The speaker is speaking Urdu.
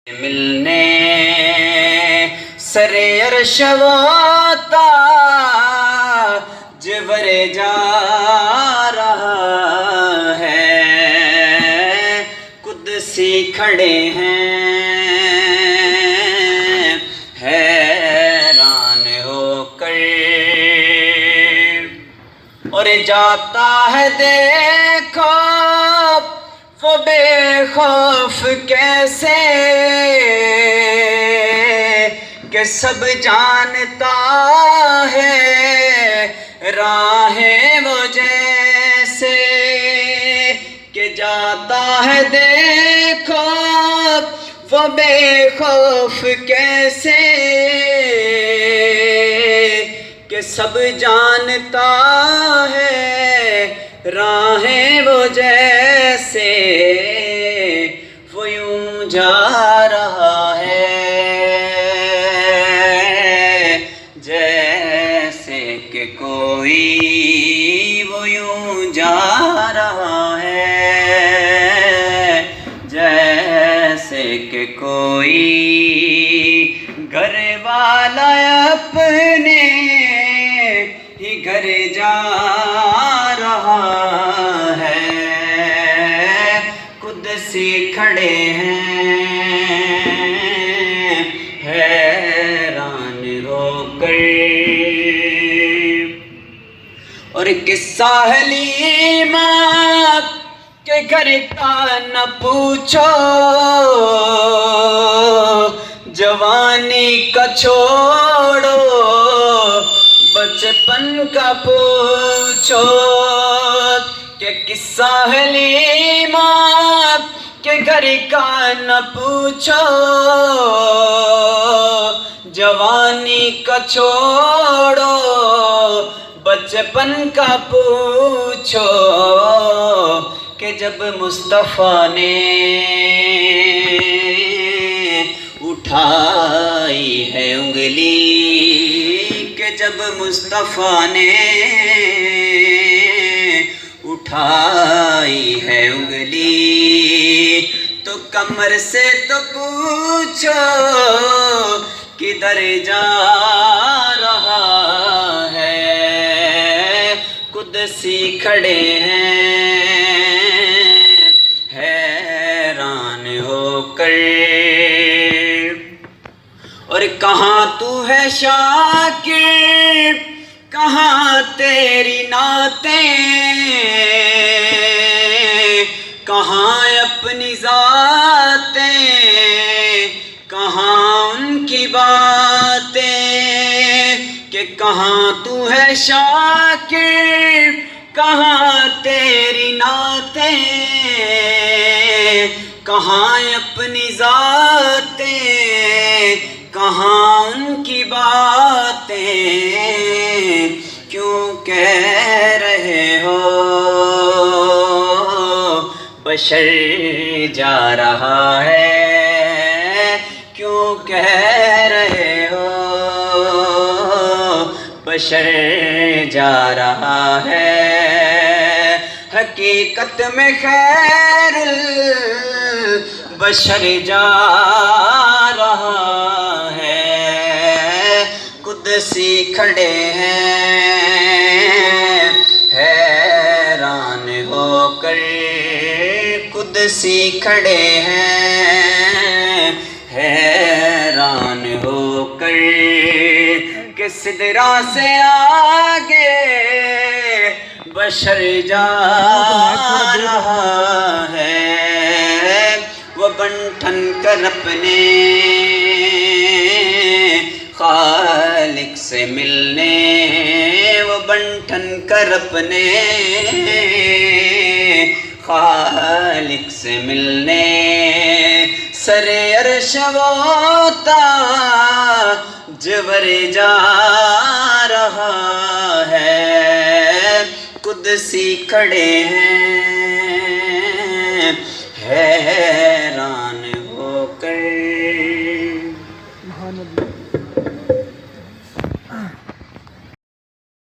ملنے سر عرش و تاج ور جا رہا ہے، قدسی کھڑے ہیں حیران ہو کر، اور جاتا ہے دیکھو وہ بے خوف کیسے، کہ سب جانتا ہے راہیں وہ جیسے، کہ جاتا ہے دیکھو وہ بے خوف کیسے، کہ سب جانتا ہے راہیں وہ جیسے، وہ یوں جا رہا ہے جیسے کہ کوئی، وہ یوں جا رہا ہے جیسے کہ کوئی گھر والا اپنے ہی گھر جا رہا ہے، قدسی کھڑے ہیں حیران ہو کر، اور قصہ حلیمہ کے گھر کا نہ پوچھو، جوانی کا چھوڑو بچپن کا پوچھو، کہ قصہ حلیمہ کے گھر کا نہ پوچھو، جوانی کا چھوڑو بچپن کا پوچھو، کہ جب مصطفیٰ نے اٹھائی ہے انگلی، کہ جب مصطفیٰ نے اٹھائی ہے انگلی، تو کمر سے تو پوچھو کدھر جا رہا ہے، قدسی کھڑے ہیں حیران ہو کر، اور کہاں تو ہے شاکر، کہاں تیری نعتیں، کہاں اپنی ذاتیں، کہاں ان کی باتیں، کہ کہاں تو ہے شاکر، کہاں تیری نعتیں، کہاں اپنی ذاتیں، کہاں ان کی باتیں، کیوں کہہ رہے ہو بشر جا رہا ہے، کیوں کہہ رہے ہو بشر جا رہا ہے، حقیقت میں خیر البشر جا رہا ہے، قدسی کھڑے ہیں حیران ہو کر، قدسی کھڑے ہیں حیران ہو کر، کہ سدرا سے آگے بشر جا رہا ہے، وہ بنٹھن کر اپنے خالق سے ملنے، وہ بنٹھن کر اپنے خالق سے ملنے، سر عرش و تاج ور جا رہا ہے، قدسی کھڑے ہیں